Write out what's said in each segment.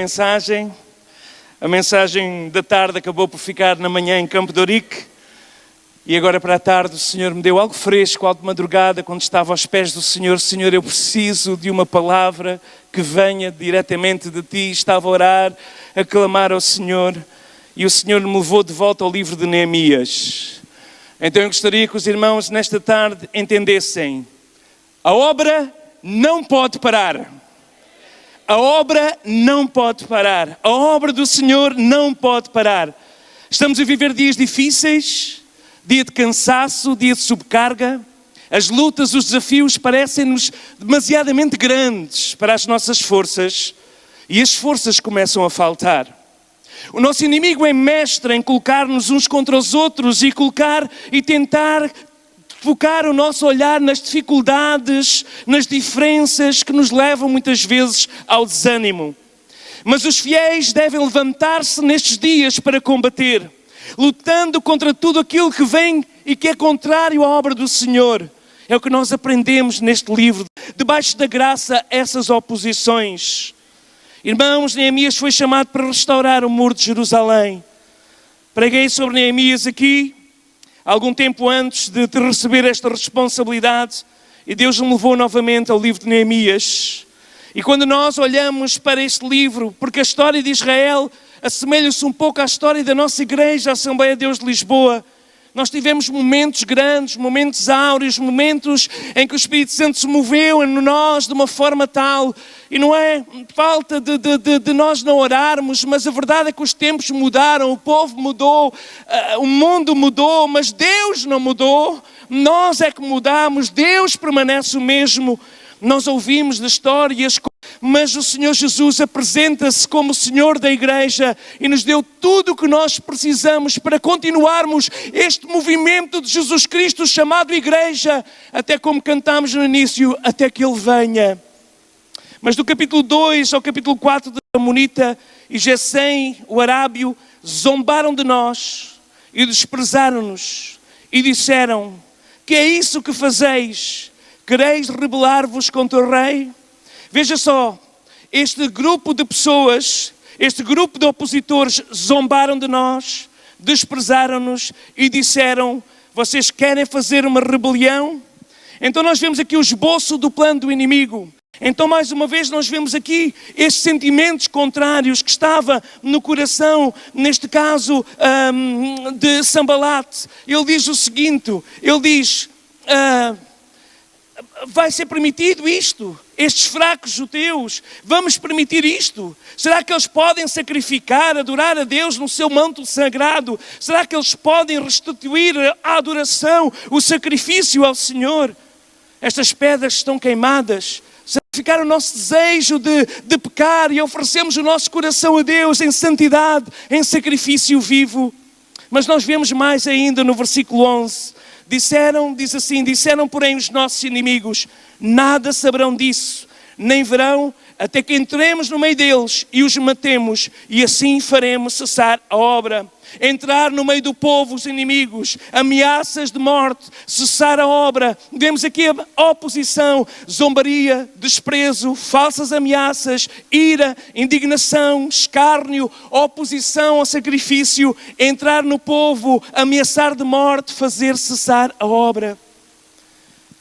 A mensagem da tarde acabou por ficar na manhã em Campo de Ourique e agora para a tarde o Senhor me deu algo fresco, algo de madrugada, quando estava aos pés do Senhor. Senhor, eu preciso de uma palavra que venha diretamente de Ti. Estava a orar, a clamar ao Senhor e o Senhor me levou de volta ao livro de Neemias. Então eu gostaria que os irmãos nesta tarde entendessem: a obra não pode parar. A obra não pode parar. A obra do Senhor não pode parar. Estamos a viver dias difíceis, dia de cansaço, dia de subcarga. As lutas, os desafios parecem-nos demasiadamente grandes para as nossas forças e as forças começam a faltar. O nosso inimigo é mestre em colocar-nos uns contra os outros e tentar focar o nosso olhar nas dificuldades, nas diferenças que nos levam muitas vezes ao desânimo. Mas os fiéis devem levantar-se nestes dias para combater, lutando contra tudo aquilo que vem e que é contrário à obra do Senhor. É o que nós aprendemos neste livro. Debaixo da graça, essas oposições. Irmãos, Neemias foi chamado para restaurar o muro de Jerusalém. Preguei sobre Neemias aqui algum tempo antes de receber esta responsabilidade, e Deus me levou novamente ao livro de Neemias. E quando nós olhamos para este livro, porque a história de Israel assemelha-se um pouco à história da nossa igreja, a Assembleia de Deus de Lisboa, nós tivemos momentos grandes, momentos áureos, momentos em que o Espírito Santo se moveu em nós de uma forma tal, e não é falta de nós não orarmos, mas a verdade é que os tempos mudaram, o povo mudou, o mundo mudou, mas Deus não mudou. Nós é que mudamos, Deus permanece o mesmo. Nós ouvimos das histórias, mas o Senhor Jesus apresenta-se como o Senhor da igreja e nos deu tudo o que nós precisamos para continuarmos este movimento de Jesus Cristo chamado igreja, até como cantamos no início, até que Ele venha. Mas do capítulo 2 ao capítulo 4 da Amonita e Gesem, o arábio, zombaram de nós e desprezaram-nos e disseram: que é isso que fazeis? Quereis rebelar-vos contra o rei? Veja só, este grupo de pessoas, este grupo de opositores zombaram de nós, desprezaram-nos e disseram: vocês querem fazer uma rebelião? Então nós vemos aqui o esboço do plano do inimigo. Então mais uma vez nós vemos aqui estes sentimentos contrários que estava no coração, neste caso de Sambalate. Ele diz o seguinte, ele diz: vai ser permitido isto? Estes fracos judeus, vamos permitir isto? Será que eles podem sacrificar, adorar a Deus no seu manto sagrado? Será que eles podem restituir a adoração, o sacrifício ao Senhor? Estas pedras estão queimadas. Sacrificar o nosso desejo de pecar e oferecemos o nosso coração a Deus em santidade, em sacrifício vivo. Mas nós vemos mais ainda no versículo 11. Disseram porém os nossos inimigos: nada saberão disso, nem verão, até que entremos no meio deles e os matemos, e assim faremos cessar a obra. Entrar no meio do povo os inimigos, ameaças de morte, cessar a obra. Vemos aqui a oposição, zombaria, desprezo, falsas ameaças, ira, indignação, escárnio, oposição ao sacrifício, entrar no povo, ameaçar de morte, fazer cessar a obra.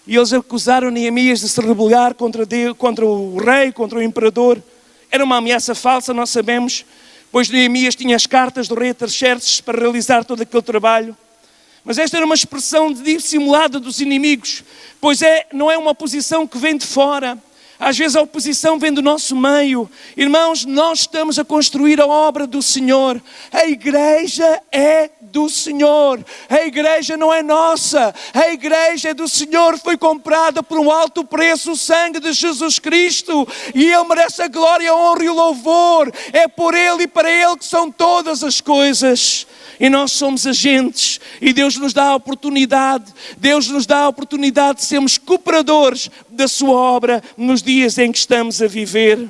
E eles acusaram Neemias de se rebelar contra Deus, contra o rei, contra o imperador. Era uma ameaça falsa, nós sabemos, pois Neemias tinha as cartas do rei Artaxerxes para realizar todo aquele trabalho. Mas esta era uma expressão dissimulada dos inimigos, pois não é uma oposição que vem de fora. Às vezes a oposição vem do nosso meio. Irmãos, nós estamos a construir a obra do Senhor. A igreja é do Senhor. A igreja não é nossa. A igreja é do Senhor. Foi comprada por um alto preço, o sangue de Jesus Cristo. E Ele merece a glória, a honra e o louvor. É por Ele e para Ele que são todas as coisas. E nós somos agentes e Deus nos dá a oportunidade de sermos cooperadores da sua obra nos dias em que estamos a viver.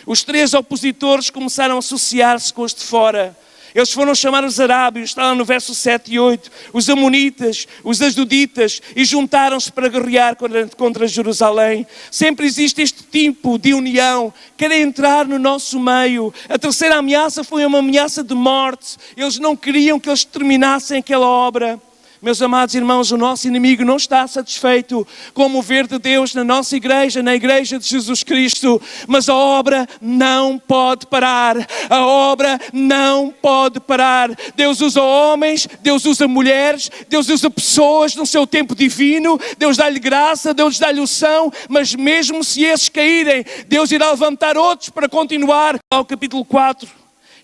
Os três opositores começaram a associar-se com os de fora. Eles foram chamar os arábios, está lá no verso 7 e 8, os amonitas, os asdoditas, e juntaram-se para guerrear contra Jerusalém. Sempre existe este tipo de união, querem entrar no nosso meio. A terceira ameaça foi uma ameaça de morte. Eles não queriam que eles terminassem aquela obra. Meus amados irmãos, o nosso inimigo não está satisfeito com o mover de Deus na nossa igreja, na igreja de Jesus Cristo, mas a obra não pode parar. A obra não pode parar. Deus usa homens, Deus usa mulheres, Deus usa pessoas no seu tempo divino, Deus dá-lhe graça, Deus dá-lhe unção, mas mesmo se esses caírem, Deus irá levantar outros para continuar. Ao capítulo 4,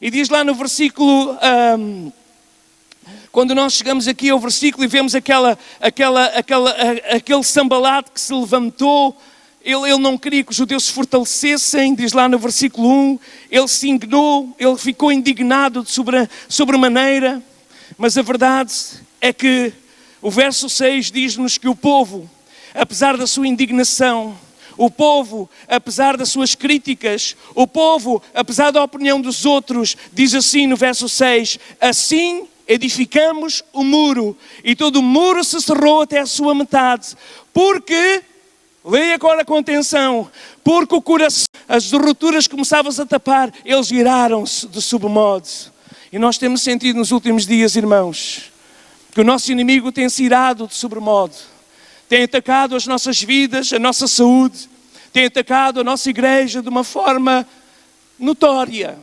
e diz lá no versículo... Quando nós chegamos aqui ao versículo e vemos aquele Sambalate que se levantou, ele não queria que os judeus se fortalecessem, diz lá no versículo 1, ele se indignou, ele ficou indignado de sobremaneira, mas a verdade é que o verso 6 diz-nos que o povo, apesar da sua indignação, o povo, apesar das suas críticas, o povo, apesar da opinião dos outros, diz assim no verso 6, assim edificamos o muro, e todo o muro se cerrou até a sua metade, porque, leia agora com atenção, porque o coração, as rupturas começavam-se a tapar, eles viraram-se de submodo. E nós temos sentido nos últimos dias, irmãos, que o nosso inimigo tem se irado de sobremodo, tem atacado as nossas vidas, a nossa saúde, tem atacado a nossa igreja de uma forma notória,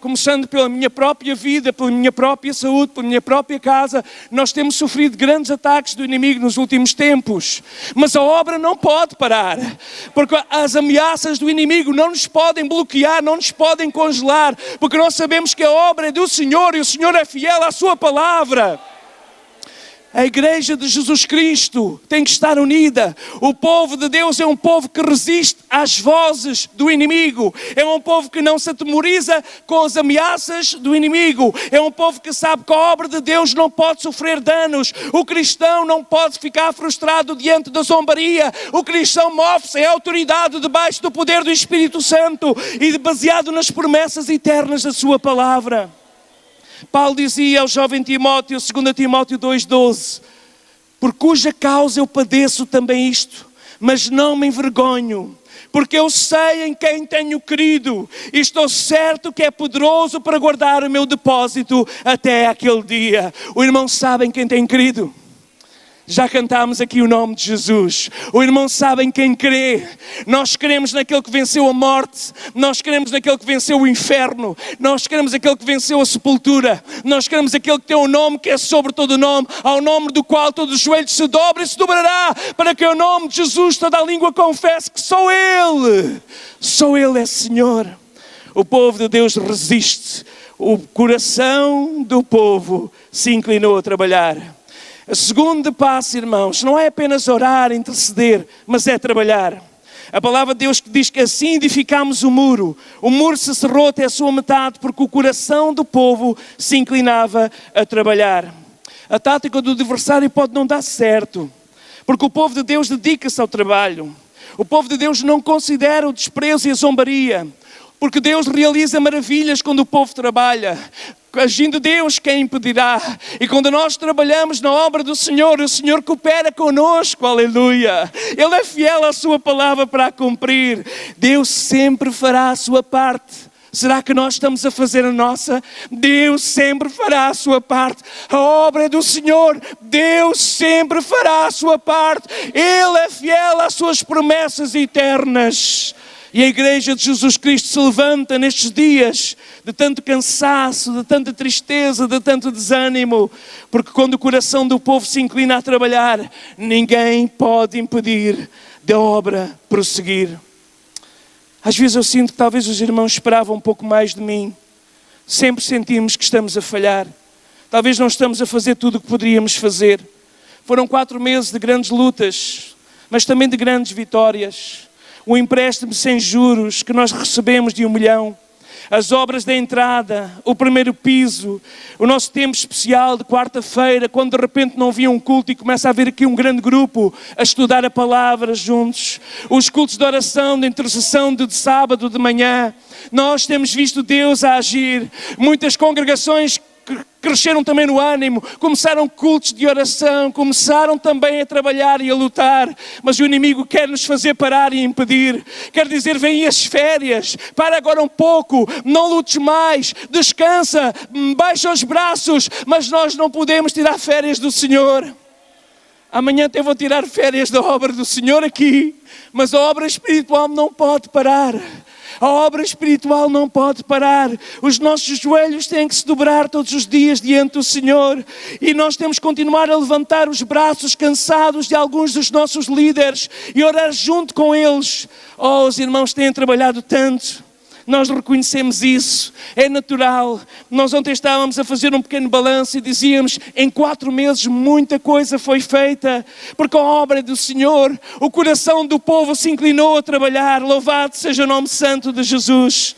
começando pela minha própria vida, pela minha própria saúde, pela minha própria casa. Nós temos sofrido grandes ataques do inimigo nos últimos tempos, mas a obra não pode parar, porque as ameaças do inimigo não nos podem bloquear, não nos podem congelar, porque nós sabemos que a obra é do Senhor e o Senhor é fiel à sua palavra. A igreja de Jesus Cristo tem que estar unida. O povo de Deus é um povo que resiste às vozes do inimigo. É um povo que não se atemoriza com as ameaças do inimigo. É um povo que sabe que a obra de Deus não pode sofrer danos. O cristão não pode ficar frustrado diante da zombaria. O cristão move-se em autoridade debaixo do poder do Espírito Santo e baseado nas promessas eternas da sua palavra. Paulo dizia ao jovem Timóteo, 2 Timóteo 2,12, por cuja causa eu padeço também isto, mas não me envergonho, porque eu sei em quem tenho crido e estou certo que é poderoso para guardar o meu depósito até aquele dia. O irmão sabe em quem tem crido? Já cantámos aqui o nome de Jesus. O irmão sabe em quem crê. Nós cremos naquele que venceu a morte. Nós cremos naquele que venceu o inferno. Nós cremos naquele que venceu a sepultura. Nós cremos naquele que tem um nome que é sobre todo o nome, ao nome do qual todo o joelho se dobra e se dobrará, para que o nome de Jesus toda a língua confesse que só Ele é Senhor. O povo de Deus resiste. O coração do povo se inclinou a trabalhar. O segundo passo, irmãos, não é apenas orar, interceder, mas é trabalhar. A palavra de Deus diz que assim edificamos o muro. O muro se cerrou até a sua metade porque o coração do povo se inclinava a trabalhar. A tática do adversário pode não dar certo, porque o povo de Deus dedica-se ao trabalho. O povo de Deus não considera o desprezo e a zombaria, porque Deus realiza maravilhas quando o povo trabalha. Agindo Deus, quem impedirá? E quando nós trabalhamos na obra do Senhor, o Senhor coopera conosco, aleluia. Ele é fiel à sua palavra para a cumprir. Deus sempre fará a sua parte. Será que nós estamos a fazer a nossa? Deus sempre fará a sua parte. A obra é do Senhor. Deus sempre fará a sua parte. Ele é fiel às suas promessas eternas. E a igreja de Jesus Cristo se levanta nestes dias de tanto cansaço, de tanta tristeza, de tanto desânimo, porque quando o coração do povo se inclina a trabalhar, ninguém pode impedir da obra prosseguir. Às vezes eu sinto que talvez os irmãos esperavam um pouco mais de mim. Sempre sentimos que estamos a falhar. Talvez não estamos a fazer tudo o que poderíamos fazer. Foram 4 meses de grandes lutas, mas também de grandes vitórias. O empréstimo sem juros que nós recebemos de 1 milhão. As obras da entrada, o primeiro piso, o nosso tempo especial de quarta-feira, quando de repente não havia um culto e começa a haver aqui um grande grupo a estudar a palavra juntos. Os cultos de oração, de intercessão de sábado de manhã. Nós temos visto Deus a agir. Muitas congregações cresceram também no ânimo, começaram cultos de oração, começaram também a trabalhar e a lutar, mas o inimigo quer nos fazer parar e impedir, quer dizer, vem as férias, para agora um pouco, não lutes mais, descansa, baixa os braços, mas nós não podemos tirar férias do Senhor. Amanhã até vou tirar férias da obra do Senhor aqui, mas a obra espiritual não pode parar. A obra espiritual não pode parar. Os nossos joelhos têm que se dobrar todos os dias diante do Senhor. E nós temos que continuar a levantar os braços cansados de alguns dos nossos líderes e orar junto com eles. Oh, os irmãos têm trabalhado tanto. Nós reconhecemos isso, é natural. Nós ontem estávamos a fazer um pequeno balanço e dizíamos, em 4 meses muita coisa foi feita, porque a obra do Senhor, o coração do povo se inclinou a trabalhar, louvado seja o nome santo de Jesus.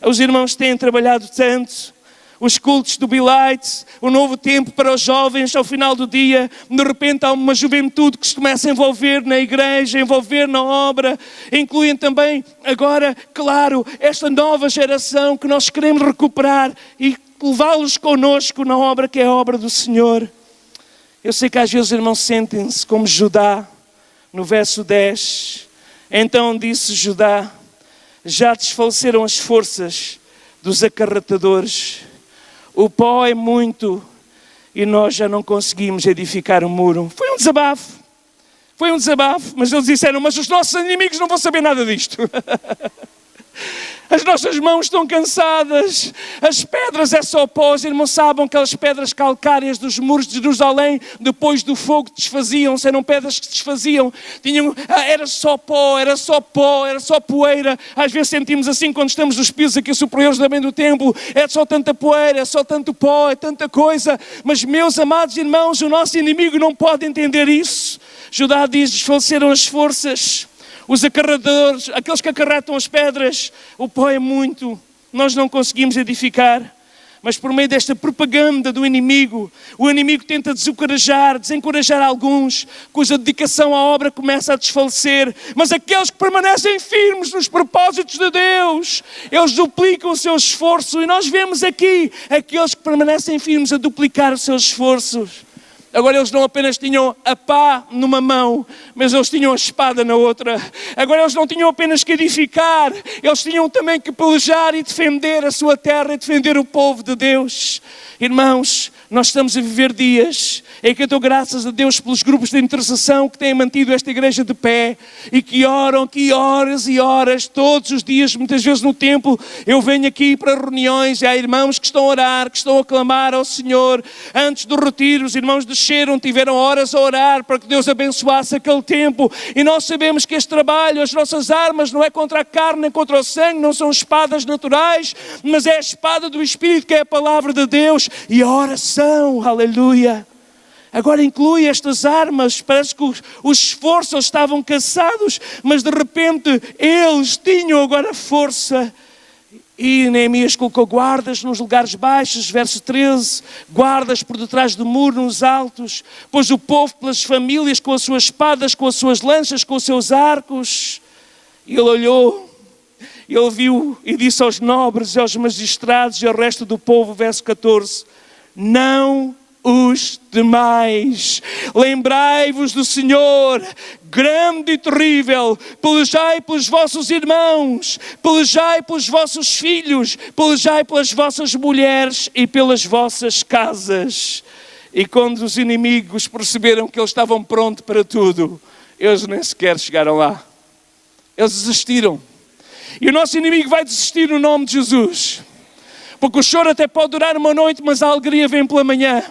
Os irmãos têm trabalhado tanto. Os cultos do Be Light, o novo tempo para os jovens ao final do dia. De repente há uma juventude que se começa a envolver na igreja, a envolver na obra. Incluem também agora, claro, esta nova geração que nós queremos recuperar e levá-los connosco na obra que é a obra do Senhor. Eu sei que às vezes os irmãos sentem-se como Judá, no verso 10. Então disse Judá, já desfaleceram as forças dos acarretadores. O pó é muito e nós já não conseguimos edificar um muro. Foi um desabafo, mas eles disseram, mas os nossos inimigos não vão saber nada disto. As nossas mãos estão cansadas, as pedras é só pó. Os irmãos sabem aquelas pedras calcárias dos muros de Jerusalém, depois do fogo desfaziam-se, eram pedras que se desfaziam, era só pó, era só poeira. Às vezes sentimos assim quando estamos nos pisos aqui superiores também do templo, é só tanta poeira, é só tanto pó, é tanta coisa. Mas meus amados irmãos, o nosso inimigo não pode entender isso. Judá diz, desfaleceram as forças. Os acarretadores, aqueles que acarretam as pedras, o pó é muito, nós não conseguimos edificar. Mas por meio desta propaganda do inimigo, o inimigo tenta desencorajar alguns, cuja dedicação à obra começa a desfalecer. Mas aqueles que permanecem firmes nos propósitos de Deus, eles duplicam o seu esforço. E nós vemos aqui aqueles que permanecem firmes a duplicar os seus esforços. Agora eles não apenas tinham a pá numa mão, mas eles tinham a espada na outra. Agora eles não tinham apenas que edificar, eles tinham também que pelejar e defender a sua terra e defender o povo de Deus. Irmãos, nós estamos a viver dias em que eu dou graças a Deus pelos grupos de intercessão que têm mantido esta igreja de pé e que oram aqui horas e horas, todos os dias, muitas vezes no templo. Eu venho aqui para reuniões e há irmãos que estão a orar, que estão a clamar ao Senhor. Antes do retiro, os irmãos desceram, tiveram horas a orar para que Deus abençoasse aquele tempo. E nós sabemos que este trabalho, as nossas armas, não é contra a carne nem contra o sangue, não são espadas naturais, mas é a espada do Espírito, que é a palavra de Deus e a oração. Aleluia! Agora inclui estas armas, parece que os esforços estavam cansados, mas de repente eles tinham agora força. E Neemias colocou guardas nos lugares baixos, verso 13, guardas por detrás do muro, nos altos, pôs o povo pelas famílias com as suas espadas, com as suas lanças, com os seus arcos. E ele olhou, ele viu e disse aos nobres e aos magistrados e ao resto do povo, verso 14, não os temais, lembrai-vos do Senhor, grande e terrível, pelejai pelos vossos irmãos, pelejai pelos vossos filhos, pelejai pelas vossas mulheres e pelas vossas casas. E quando os inimigos perceberam que eles estavam prontos para tudo, eles nem sequer chegaram lá. Eles desistiram. E o nosso inimigo vai desistir no nome de Jesus. Porque o choro até pode durar uma noite, mas a alegria vem pela manhã.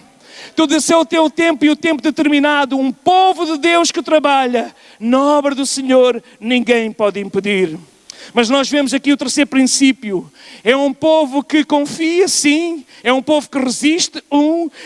Tudo esse é o teu tempo e o tempo determinado. Um povo de Deus que trabalha na obra do Senhor, ninguém pode impedir. Mas nós vemos aqui o terceiro princípio. É um povo que confia, sim. É um povo que resiste,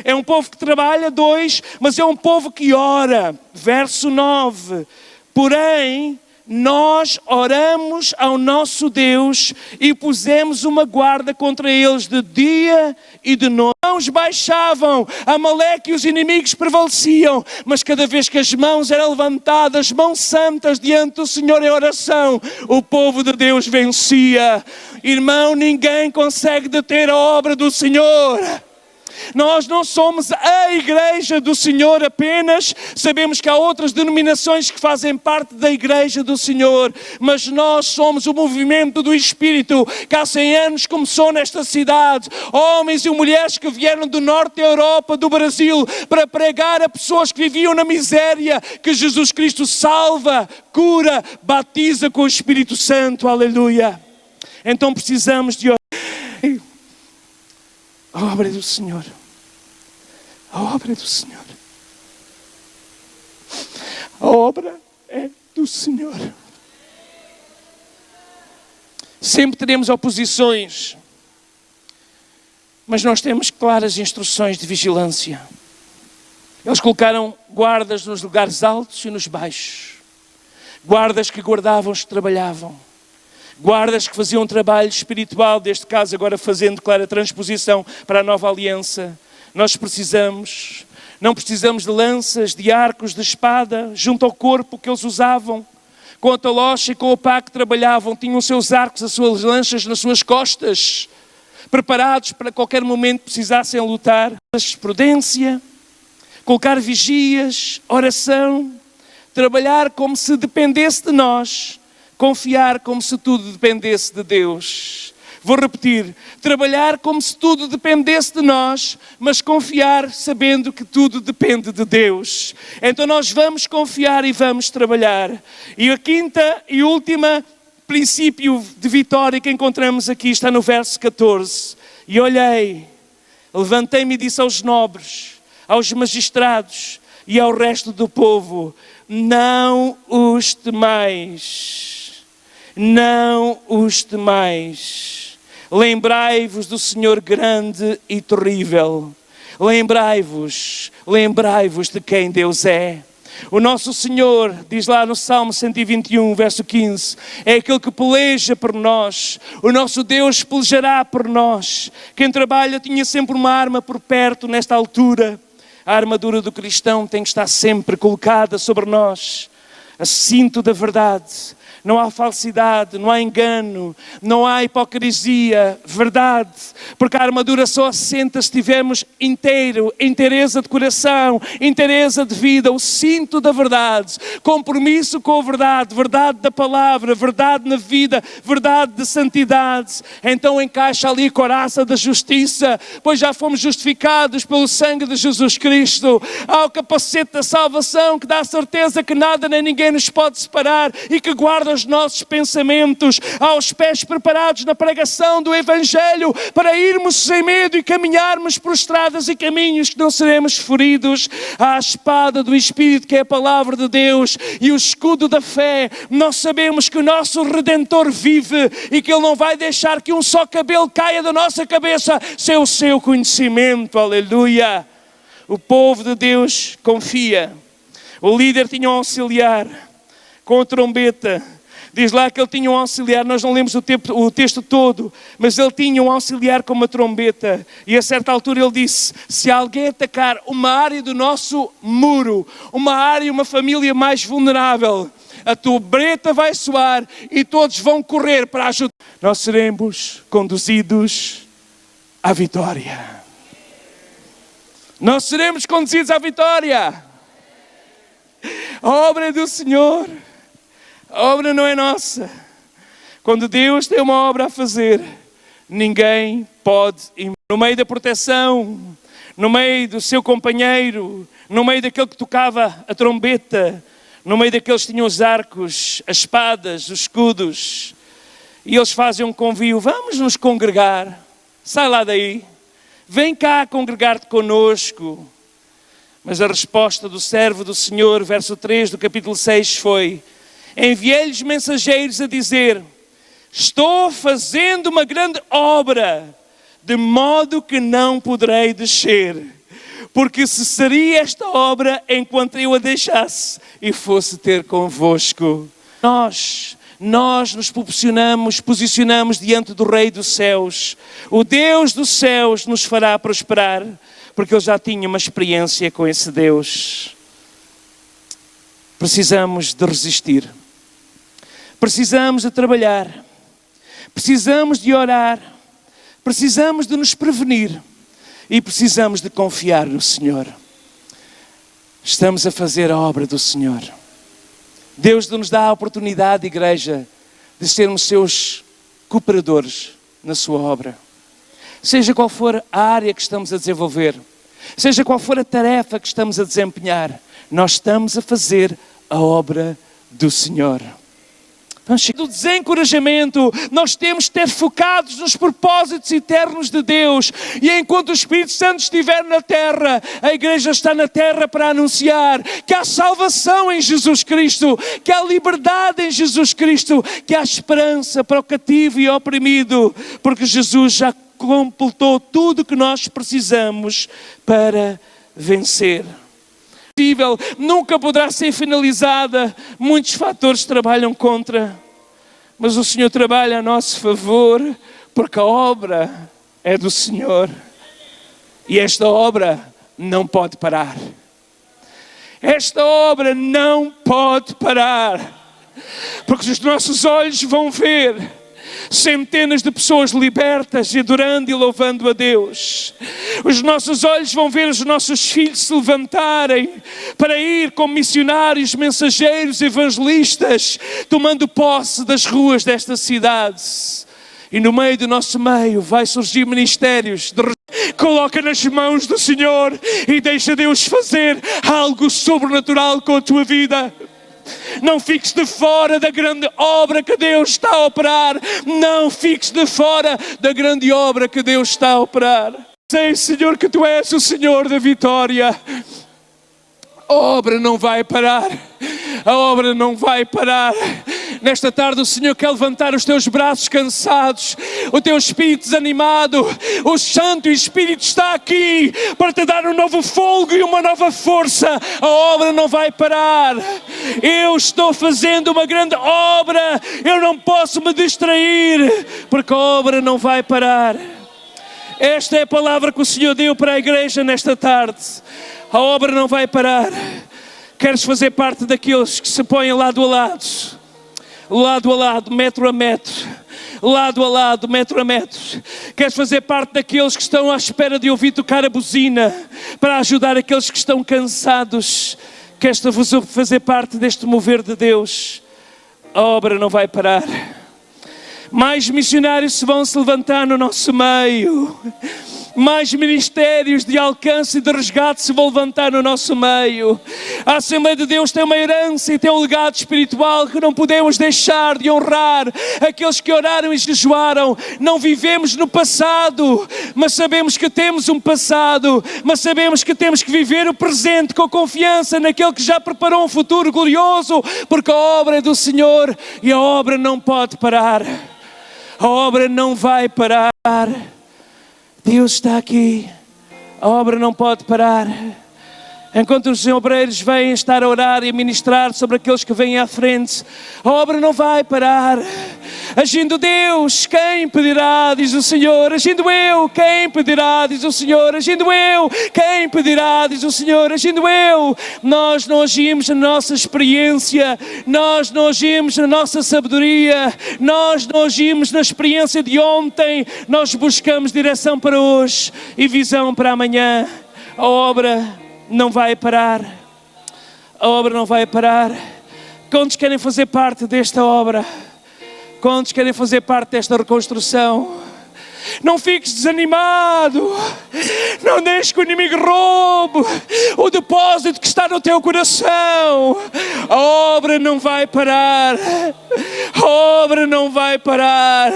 é um povo que trabalha, 2. Mas é um povo que ora. Verso 9. Porém, nós oramos ao nosso Deus e pusemos uma guarda contra eles de dia e de noite. As mãos baixavam, Amaleque e os inimigos prevaleciam, mas cada vez que as mãos eram levantadas, mãos santas diante do Senhor em oração, o povo de Deus vencia. Irmão, ninguém consegue deter a obra do Senhor. Nós não somos a igreja do Senhor apenas, sabemos que há outras denominações que fazem parte da igreja do Senhor, mas nós somos o movimento do Espírito que há 100 anos começou nesta cidade, homens e mulheres que vieram do norte da Europa, do Brasil, para pregar a pessoas que viviam na miséria, que Jesus Cristo salva, cura, batiza com o Espírito Santo, aleluia. Então precisamos de a obra do Senhor. A obra do Senhor. A obra é do Senhor. Sempre teremos oposições, mas nós temos claras instruções de vigilância. Eles colocaram guardas nos lugares altos e nos baixos. Guardas que guardavam os que trabalhavam. Guardas que faziam um trabalho espiritual, neste caso agora fazendo clara transposição para a nova aliança. Nós não precisamos de lanças, de arcos, de espada, junto ao corpo que eles usavam. Com a talocha e com o pá que trabalhavam, tinham os seus arcos, as suas lanças nas suas costas, preparados para qualquer momento precisassem lutar. Prudência, colocar vigias, oração, trabalhar como se dependesse de nós. Confiar como se tudo dependesse de Deus. Vou repetir. Trabalhar como se tudo dependesse de nós, mas confiar sabendo que tudo depende de Deus. Então nós vamos confiar e vamos trabalhar. E a quinta e última princípio de vitória que encontramos aqui está no verso 14. E olhei, levantei-me e disse aos nobres, aos magistrados e ao resto do povo: não os temais. Não os temais. Lembrai-vos do Senhor grande e terrível. Lembrai-vos de quem Deus é. O nosso Senhor, diz lá no Salmo 121, verso 15, é aquele que peleja por nós. O nosso Deus pelejará por nós. Quem trabalha tinha sempre uma arma por perto nesta altura. A armadura do cristão tem que estar sempre colocada sobre nós. A cinto da verdade. Não há falsidade, não há engano, não há hipocrisia, verdade. Porque a armadura só assenta se estivermos inteireza de coração, inteireza de vida, o cinto da verdade, compromisso com a verdade, verdade da palavra, verdade na vida, verdade de santidade. Então encaixa ali a couraça da justiça, pois já fomos justificados pelo sangue de Jesus Cristo. Há o capacete da salvação que dá a certeza que nada nem ninguém nos pode separar e que guarda os nossos pensamentos, aos pés preparados na pregação do Evangelho, para irmos sem medo e caminharmos por estradas e caminhos que não seremos feridos. À espada do Espírito, que é a palavra de Deus, e o escudo da fé. Nós sabemos que o nosso Redentor vive e que Ele não vai deixar que um só cabelo caia da nossa cabeça sem o seu conhecimento. Aleluia! O povo de Deus confia. O líder tinha um auxiliar com a trombeta. Diz lá que ele tinha um auxiliar, nós não lemos o texto todo, mas ele tinha um auxiliar com uma trombeta. E a certa altura ele disse: se alguém atacar uma área do nosso muro, uma área, uma família mais vulnerável, a trombeta vai soar e todos vão correr para ajudar. Nós seremos conduzidos à vitória. Nós seremos conduzidos à vitória. A obra é do Senhor. A obra não é nossa. Quando Deus tem uma obra a fazer, ninguém pode ir. No meio da proteção, no meio do seu companheiro, no meio daquele que tocava a trombeta, no meio daqueles que tinham os arcos, as espadas, os escudos, e eles fazem um convite: vamos nos congregar, sai lá daí, vem cá congregar-te conosco. Mas a resposta do servo do Senhor, verso 3 do capítulo 6 foi: enviei-lhes mensageiros a dizer: estou fazendo uma grande obra, de modo que não poderei descer, porque cessaria esta obra enquanto eu a deixasse e fosse ter convosco. Nós nos posicionamos diante do Rei dos Céus. O Deus dos céus nos fará prosperar, porque Ele já tinha uma experiência com esse Deus. Precisamos de resistir. Precisamos de trabalhar. Precisamos de orar. Precisamos de nos prevenir. E precisamos de confiar no Senhor. Estamos a fazer a obra do Senhor. Deus nos dá a oportunidade, igreja, de sermos seus cooperadores na sua obra. Seja qual for a área que estamos a desenvolver, seja qual for a tarefa que estamos a desempenhar, nós estamos a fazer a obra do Senhor. Do desencorajamento, nós temos de ter focados nos propósitos eternos de Deus. E enquanto o Espírito Santo estiver na terra, a igreja está na terra para anunciar que há salvação em Jesus Cristo, que há liberdade em Jesus Cristo, que há esperança para o cativo e oprimido, porque Jesus já completou tudo o que nós precisamos para vencer. Nunca poderá ser finalizada. Muitos fatores trabalham contra, mas o Senhor trabalha a nosso favor, porque a obra é do Senhor e esta obra não pode parar. Esta obra não pode parar, porque os nossos olhos vão ver centenas de pessoas libertas e adorando e louvando a Deus. Os nossos olhos vão ver os nossos filhos se levantarem para ir como missionários, mensageiros, evangelistas, tomando posse das ruas desta cidade. E no meio do nosso meio vai surgir ministérios. Coloca nas mãos do Senhor e deixa Deus fazer algo sobrenatural com a tua vida. Não fiques de fora da grande obra que Deus está a operar. Não fiques de fora da grande obra que Deus está a operar. Sei, Senhor, que Tu és o Senhor da vitória. A obra não vai parar. A obra não vai parar. Nesta tarde o Senhor quer levantar os teus braços cansados, o teu espírito desanimado. O Santo Espírito está aqui para te dar um novo fôlego e uma nova força. A obra não vai parar. Eu estou fazendo uma grande obra. Eu não posso me distrair, porque a obra não vai parar. Esta é a palavra que o Senhor deu para a igreja nesta tarde. A obra não vai parar. Queres fazer parte daqueles que se põem lado a lado, metro a metro, lado a lado, metro a metro? Queres fazer parte daqueles que estão à espera de ouvir tocar a buzina para ajudar aqueles que estão cansados? Queres fazer parte deste mover de Deus? A obra não vai parar. Mais missionários vão se levantar no nosso meio. Mais ministérios de alcance e de resgate se vão levantar no nosso meio. A Assembleia de Deus tem uma herança e tem um legado espiritual que não podemos deixar de honrar. Aqueles que oraram e jejuaram. Não vivemos no passado, mas sabemos que temos um passado. Mas sabemos que temos que viver o presente com confiança naquele que já preparou um futuro glorioso, porque a obra é do Senhor e a obra não pode parar. A obra não vai parar. Deus está aqui, a obra não pode parar. Enquanto os obreiros vêm estar a orar e a ministrar sobre aqueles que vêm à frente, a obra não vai parar. Agindo Deus, quem impedirá, diz o Senhor. Agindo eu, quem impedirá, diz o Senhor. Agindo eu, quem impedirá, diz o Senhor. Agindo eu. Nós não agimos na nossa experiência, nós não agimos na nossa sabedoria, nós não agimos na experiência de ontem. Nós buscamos direção para hoje e visão para amanhã. A obra não vai parar. A obra não vai parar. Quantos querem fazer parte desta obra? Quantos querem fazer parte desta reconstrução? Não fiques desanimado. Não deixes que o inimigo roube o depósito que está no teu coração. A obra não vai parar. A obra não vai parar.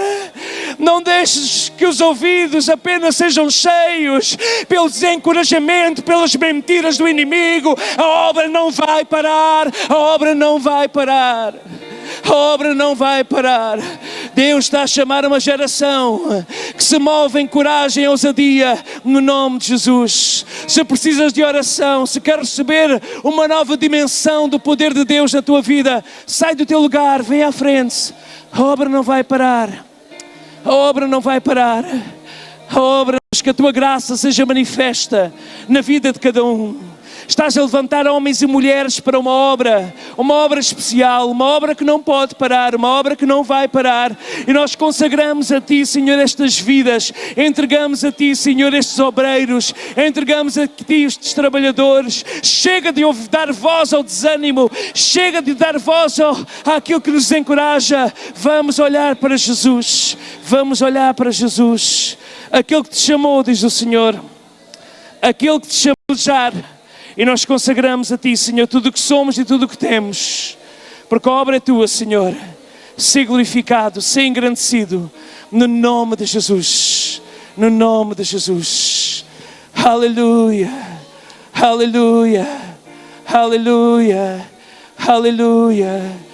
Não deixes que os ouvidos apenas sejam cheios pelo desencorajamento, pelas mentiras do inimigo. A obra não vai parar. A obra não vai parar. A obra não vai parar. Deus está a chamar uma geração que se move em coragem e ousadia no nome de Jesus. Se precisas de oração, se queres receber uma nova dimensão do poder de Deus na tua vida, sai do teu lugar, vem à frente. A obra não vai parar. A obra não vai parar. A obra, que a tua graça seja manifesta na vida de cada um. Estás a levantar homens e mulheres para uma obra especial, uma obra que não pode parar, uma obra que não vai parar. E nós consagramos a Ti, Senhor, estas vidas, entregamos a Ti, Senhor, estes obreiros, entregamos a Ti estes trabalhadores. Chega de dar voz ao desânimo, chega de dar voz àquilo que nos encoraja. Vamos olhar para Jesus, vamos olhar para Jesus. Aquele que te chamou, diz o Senhor, aquele que te chamou a desejar. E nós consagramos a Ti, Senhor, tudo o que somos e tudo o que temos. Porque a obra é Tua, Senhor. Ser glorificado, ser engrandecido. No nome de Jesus. No nome de Jesus. Aleluia. Aleluia. Aleluia. Aleluia.